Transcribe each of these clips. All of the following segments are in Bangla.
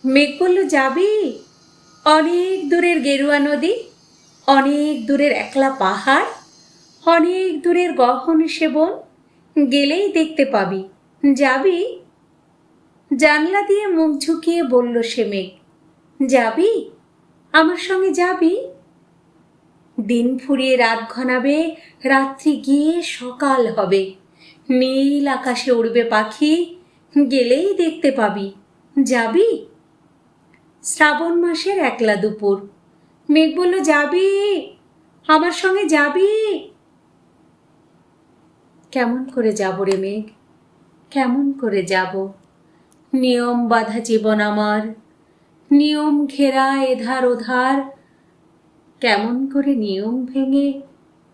মেঘ বলল, যাবি? অনেক দূরের গেরুয়া নদী, অনেক দূরের একলা পাহাড়, অনেক দূরের গহন সেবন, গেলেই দেখতে পাবি। যাবি? জানলা দিয়ে মুখ ঝুঁকিয়ে বলল সে মেঘ, যাবি? আমার সঙ্গে যাবি? দিন ফুরিয়ে রাত ঘনাবে, রাত্রি গিয়ে সকাল হবে, নীল আকাশে উড়বে পাখি, গেলেই দেখতে পাবি। যাবি? শ্রাবণ মাসের একলা দুপুর। মেঘ বলল, যাবি? আমার সঙ্গে যাবি? কেমন করে যাব রে মেঘ, কেমন করে যাব? নিয়ম বাঁধা জীবন আমার, নিয়ম ঘেরা এধার ওধার, কেমন করে নিয়ম ভেঙে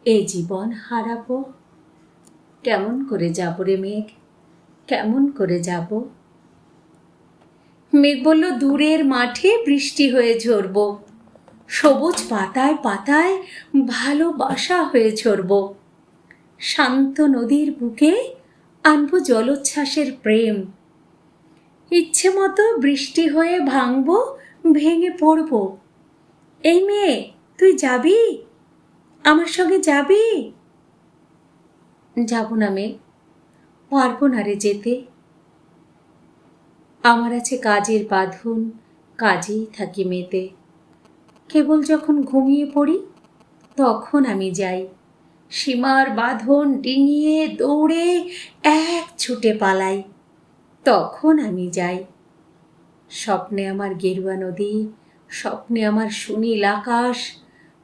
এ জীবন হারাবো? কেমন করে যাব রে মেঘ, কেমন করে যাব? মেঘ বলল, দূরের মাঠে বৃষ্টি হয়ে ঝরব, সবুজ পাতায় পাতায় ভালোবাসা হয়ে ঝরব, শান্ত নদীর বুকে আনবো জলোচ্ছ্বাসের প্রেম, ইচ্ছে মতো বৃষ্টি হয়ে ভাঙবো, ভেঙে পড়ব। এই মেয়ে, তুই যাবি? আমার সঙ্গে যাবি? যাব না মেয়ে, পারবো না রে যেতে। আমার আছে কাজের বাঁধন, কাজেই থাকি মেতে। কেবল যখন ঘুমিয়ে পড়ি তখন আমি যাই, সীমার বাঁধন ডিঙিয়ে দৌড়ে এক ছুটে পালাই, তখন আমি যাই। স্বপ্নে আমার গেরুয়া নদী, স্বপ্নে আমার সুনীল আকাশ,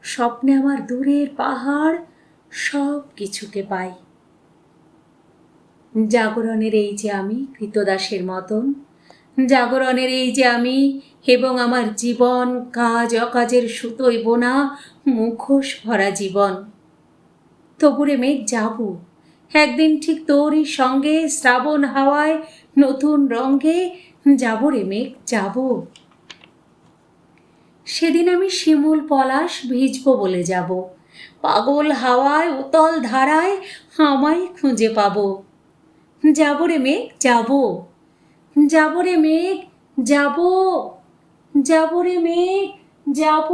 স্বপ্নে আমার দূরের পাহাড়, সব কিছুকে পাই। জাগরণের এই যে আমি কৃতদাসের মতন, জাগরণের এই যে আমি এবং আমার জীবন কাজ অকাজের সুতোয় বোনা মুখোশ ভরা জীবন। তবুরে মেঘ যাব, একদিন ঠিক তোরই সঙ্গে শ্রাবণ হাওয়ায় নতুন রঙে যাব রে মেঘ, যাব। সেদিন আমি শিমুল পলাশ ভিজব বলে যাব, পাগল হাওয়ায় উতল ধারায় আমায় খুঁজে পাবো। যাব রে মেঘ, যাব, যাব রে মেঘ, যাব, যাব রে মেঘ, যাব।